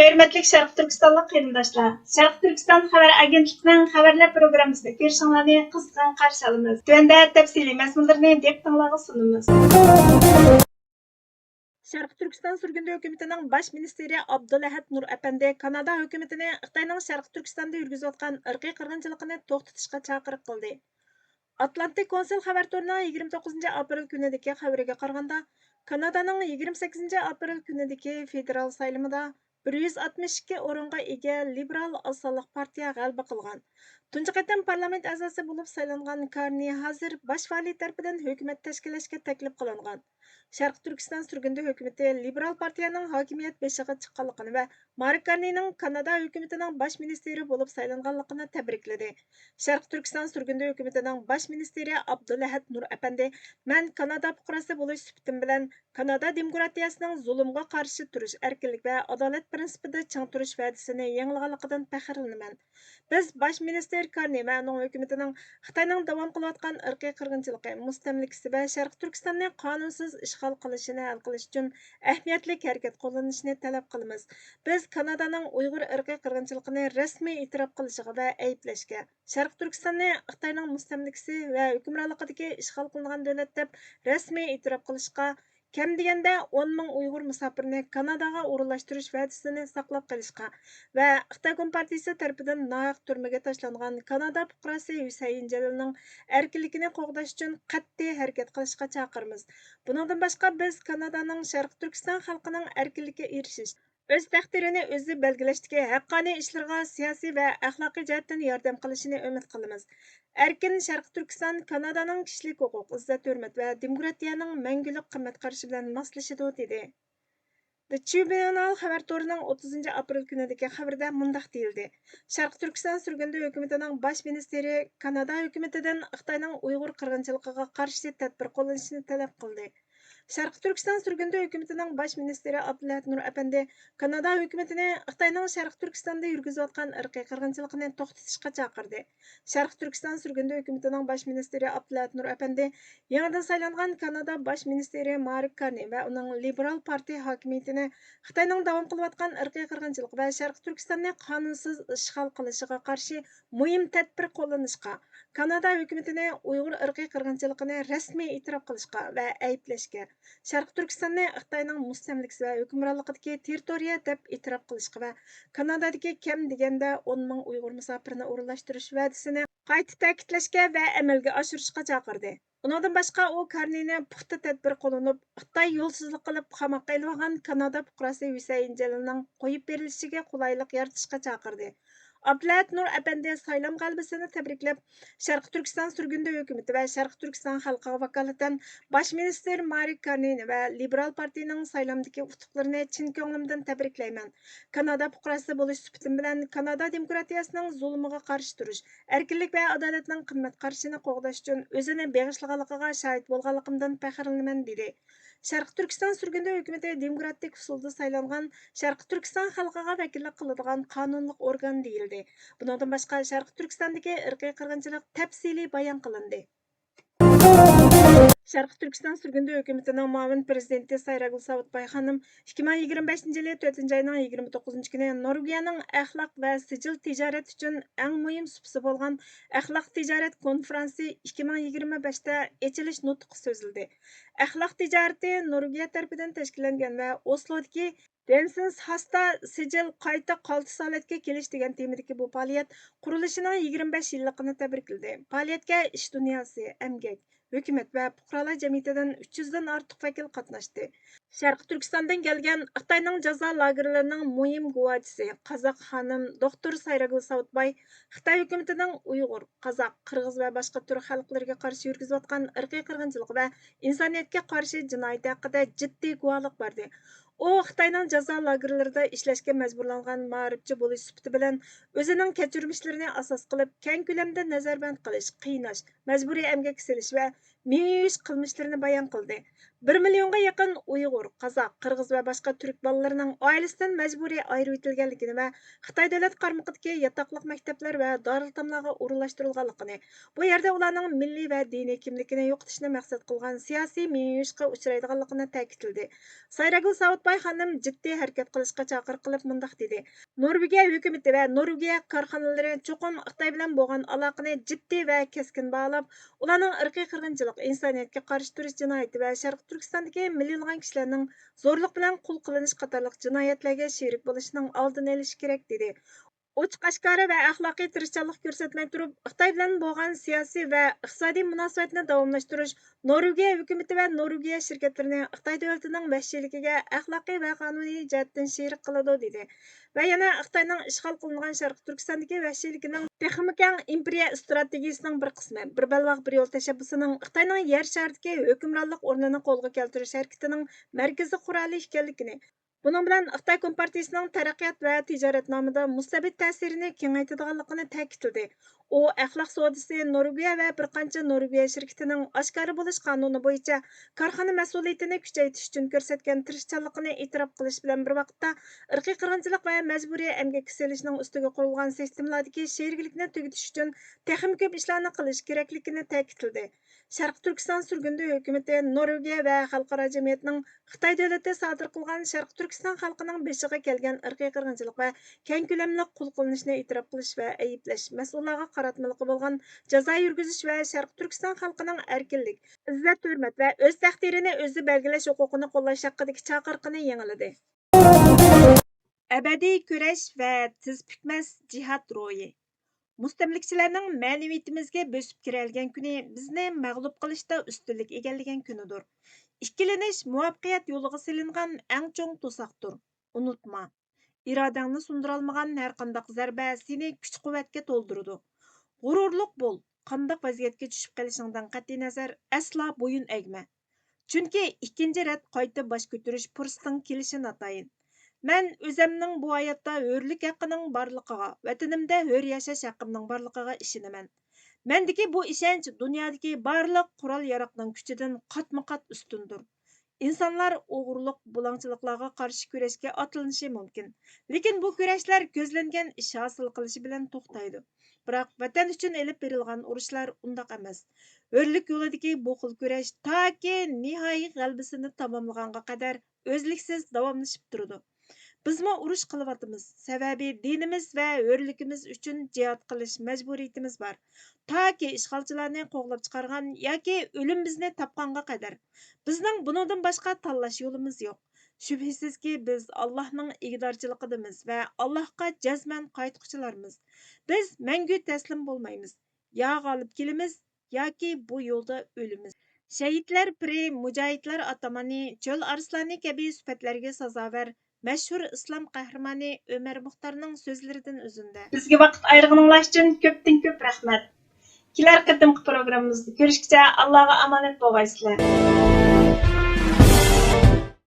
Hürmetlik Şərq Türkistanlıq qarindoshlar. Şərq Türkistan xəbər agentligining xəbərlər proqrammasida ko'rishinglarni qizg'in qarshi olamiz. Tuanda tafsiliy mazmunlarni diqqatingizga sunamiz. Şərq Türkistan sürgündü hökumətinin baş ministeri Abdulahad Nur Apandi Kanada hökumətini Xitayning Şərq Türkistanda yürgüzüyotgan irqiy qirg'inchilikni to'xtatishga chaqiriq qildi. Atlantik Konsul xəbər to'rining 29 aprel kunidagi xabariga qaraganda, Kanadaning 28 aprel kunidagi federal saylimida 162 o'ringa ega liberal osonliq partiya g'alaba qilgan. Tunji qatam parlament a'zosi bo'lib saylangan Karni hozir bosh vali tarafidan hukumat tashkillashga taklif qilingan. Sharq Turkiston surgundi hukumati liberal partiyaning hokimiyat beshiga chiqqanligini va Mark Karnining Kanada hukumatining bosh ministri bo'lib saylanganligini tabrikladi. Sharq Turkiston surgundi hukumatining bosh ministri Abdulahad Nur Apandi, "Men Kanada fuqarosi bo'lish sifatim bilan Kanada demokratiyasining zulmga qarshi turish, erkinlik va adolat prinsipida ching turish va'dasini yangilaganligidan faxrlanaman. Biz bosh minister Karni va uning hukumatining Xitoyning davom qilayotgan irqiy qirg'inchiligi, mustamlikasi va Sharq Turkistonni qonunsiz ishg'ol qilishini hal qilish uchun ahamiyatli harakat qo'llanishini talab qilamiz. Biz Kanadaning Uyg'ur irqiy qirg'inchiligini rasmiy e'tirof qilishiga va ayblashga, Sharq Turkistonni Xitoyning mustamlikasi va hukmronligidagi ishg'ol qilingan davlat deb rasmiy e'tirof qilishga, kam deganda 10 ming Uyg'ur musofirni Kanadaga o'rinlashtirish va'dasini saqlab qolishga va Xitoy Kompartiyasi tarafidan nohaq turmaga tashlangan Kanada fuqarosi Husayn Jalilning erkinligini qo'g'dash uchun qat'iy harakat qilishga chaqiramiz. Bundan boshqa biz Kanadaning Sharq Turkiston xalqining erkinligiga erishish, o'z taqdirini o'zi belgilashdagi haqqoniy ishlarga siyosiy va axloqiy jihatdan yordam qilishini umid qilamiz. Erkin Sharq Turkiston Kanadaning kishilik huquq, izzat hurmat va demokratiyaning mangulik qimmat qarashi bilan moslashadi dedi. The Tribunal xabar to'rining 30 aprel kunidagi xabarda mundaq deyildi. Sharq Turkiston surgundi hukumatining bosh ministri Kanada hukumatidan Xitoyning Uyg'ur qirg'inchiligiga qarshi tadbir qo'llanishni talab qildi. Sharq Turkiston surgundi hukumatining bosh ministri Abdulahad Nur Apandi Kanada hukumatini Xitoyning Sharq Turkistonda yurgizayotgan irqiy qirg'inchilikni to'xtatishga chaqirdi. Sharq Turkiston surgundi hukumatining bosh ministri Abdulahad Nur Apandi yangidan saylangan Kanada bosh ministri Mark Carney va uning liberal partiya hokimiyatini Xitoyning davom qilayotgan irqiy qirg'inchilik va Sharq Turkistonni qonunsiz ishg'ol qilishiga qarshi muhim tadbir qo'llanishga, Kanada hukumatini Uyg'ur irqiy qirg'inchiligini rasmiy e'tirof qilishga va ayblashga, Sharq Turkistonni Xitoyning mustamlikasi va hukmronligidagi territoriya deb e'tirof qilishga va Kanadadagi kam deganda 10 ming Uyg'ur musofirni o'rinlashtirish va'dasini qayta ta'kidlashga va amalga oshirishga chaqirdi. Undan boshqa u Karnini puxta tadbir qo'llanib, Xitoy yo'lsizlik qilib qamoqqa ilgan Kanada fuqarosi Husayn Jalilning qo'yib berilishiga qulaylik yaratishga chaqirdi. Abdulahad Nur Apandi saylam g'alabasini tabriklab, Sharq Turkiston surgundi hukumati va Sharq Turkiston xalqiga vakolatan bosh minister Mark Carney va liberal partiyaning saylamdagi utuqlarini chin ko'nglimdan tabriklayman. Kanada fuqarosi bo'lish sifatim bilan Kanada demokratiyasining zulmiga qarshi turish, erkinlik va adolatning qimmat qarashini qo'g'dash uchun o'zini beg'ishlaganligiga shohid bo'lganligimdan faxrlanaman dedi. Sharq Turkiston surgundi hukumati demokratik usulda saylangan Sharq Turkiston xalqiga vakillik qiladigan qonunliq organ deyildi. Bundan boshqa Sharq Turkistondagi irqiy qirg'inchilik tafsiliy bayon qilindi. Sharq Turkiston surgundi hukumatining muavin prezidenti Sayragul Savutbay xonim 2025-yili 4-oyning 29-kuni Norvegiyaning axloq va sijil tijorat uchun eng muhim supsi bo'lgan Axloq tijorat konferensi 2025da ochilish nutqi so'zildi. Axloq tijorati Norvegiya tarafidan tashkillangan va Oslodagi Densens Hasta sijil qayta qaltis holatga kelish degan temadagi bu faoliyat qurilishining 25 yilligini tabrikladi. Faoliyatga ish dunyosi, emgak, hukumat va fuqarolar jamiyatidan 300 dan ortiq vakil qatnashdi. Sharq Turkistondan kelgan Xitoyning jazo lagerlarining muhim guvohchisi Qozoq xonim doktor Sayragul Savutbay Xitoy hukumatining Uyg'ur, Qozoq, Qirg'iz va boshqa turk xalqlariga qarshi yurgizayotgan irqiy qirg'inchilik va insoniyatga qarshi jinoyat haqida jiddiy guvohlik berdi. U Xitoyning jazo lagerlarida ishlashga majburlangan ma'rifchi bo'lish sifati bilan o'zining kechirmishlarini asos qilib keng ko'lamda nazarband qilish, qiynash, majburiy emgak silish va miyush qilmishlarini bayon qildi. 1 milyonga yaqın Uyg'ur, Qozoq, Qirg'iz va boshqa turk bolalarining oilasidan majburiy ayirib etilganligini va Xitoy davlat qarmoqidagi yotoqliq maktablar va doritamlarga o'rinlashtirilganligini, bu yerda ularning milliy va diniy kimligini yo'qotishni maqsad qilgan siyosiy mengishga uchraydiganligini ta'kidladi. Sayragul Savitboy xonim jiddiy harakat qilishga chaqiriq qilib mundaq dedi: Norvegiya hukumati va Norvegiya korxonalari cho'qim Xitoy bilan bo'lgan aloqani jiddiy va keskin bog'lab, ularning irqiy qirg'inchilik, insoniyatga qarshi turish jinoyati va Sharq Turkistondagi millionlagan kishilarning zo'rlik bilan qul qilinish qatorliq jinoyatlarga sherik bo'lishining oldini olish kerak dedi. Ochiq oshkora va axloqiy tirishchanlik ko'rsatmay turib, Xitoy bilan bo'lgan siyosiy va iqtisodiy munosabatni davomlashtirish Norvegiya hukumati va Norvegiya shirkatlarini Xitoy davlatining vahshiyligiga axloqiy va qonuniy jihatdan sherik qiladi dedi. Va yana Xitoyning ishg'ol qilingan Sharq Turkistondagi vahshiyligining texnik keng imperiya strategiyasining bir qismi, bir balvoq bir yo'l tashabbusining Xitoyning yer sharidagi hukmronlik o'rnini qo'lga keltirish harakatining markaziy quroli ekanligini, bunun bilan Xitoy Kompartiyasining taraqqiyot va tijoratnomida mustabid ta'sirini kengaytirganligini ta'kidladi. U axloq sodisi Norvegiya va bir qancha Norvegiya shirkatining oshkora bo'lish qonuni bo'yicha korxona mas'uliyatini kuchaytirish uchun ko'rsatgan tirishchanligini e'tirof qilish bilan bir vaqtda irqiy qirg'inchilik va majburiy emgak selishning ustiga qurilgan sistemalardagi sheriklikni tugutish uchun texnik ko'p ishlarni qilish kerakligini ta'kidladi. Sharq Turkiston surgundi hukumati Norvegiya va xalqaro jamiyatning Xitoy davlati sodir qilgan Sharq Turkiston xalqining beshiga kelgan irqiy qirg'inchilik va keng ko'lamli qul qilinishni e'tirof qilish va ayblash, mas'ullarga qaratmaliqi bo'lgan jazo yurgizish va Sharq Turkiston xalqining erkinlik, izzat hurmat va o'z taqdirini o'zi belgilash huquqini qo'llash haqidagi chaqiriqini yangiladi. Abadiy kurash va tiz pukmas jihad ro'yi. Mustamlikchilarning ma'naviyatimizga bosib kiralgan kuni bizni mag'lub qilishda ustunlik egallagan kunidir. Ikkilanish muvaffaqiyat yo'liga silingan eng cho'ng to'saqdir. Unutma, irodangni sundirolmagan har qanday zarba seni kuch-quvvatga to'ldiradi. G'ururliq bo'l, qanday vaziyatga tushib qolishingdan qat'iy nazar aslo bo'yin egma. Chunki ikkinchi rat qayta bosh ko'tarish fursatining kelishi natayin. Men o'zimning bu hayotda hurlik haqqining borligiga, vatanimda hur yashash haqqimning borligiga ishonaman. Mendagi bu ishonch dunyodagi barliq qurol-yaroqning kuchidan qatma-qat ustundir. İnsanlar o'g'irlik, bulangchiliklarga qarshi kurashga otlanishi mumkin. Lekin bu kurashlar ko'zlangan ish hosil qilishi bilan to'xtaydi. Biroq vatan uchun elib berilgan urushlar undaq emas. Hurlik yo'lidagi bu xil kurash toki nihoyiy g'alabasini tamomlagunga qadar o'zliksiz davomlashib turadi. Bizmi urush qilyapmiz. Sababi dinimiz va hurligimiz uchun jihad qilish majburiyatimiz bor. Toki ishg'olchilarni qo'g'lab chiqargan yoki o'lim bizni topganga qadar. Bizning buningdan boshqa tanlash yo'limiz yo'q. Shubhisizki biz Allohning igdorchiligidamiz va Allohga jazman qaytquchilarmiz. Biz mangu taslim bo'lmaymiz. Ya g'olib kelamiz yoki bu yo'lda o'limiz. Shahidlar piri, mujohidlar atamani, cho'l arsloni kabi sifatlarga sazovar mashhur islom qahramoni Ömer Muxtarning so'zlaridan o'zindi. Bizga vaqt ayirganingiz uchun ko'pdan ko'p rahmat. Kelar qatimqi programmamizda ko'rishguncha Allohga omonat bo'lgaysizlar.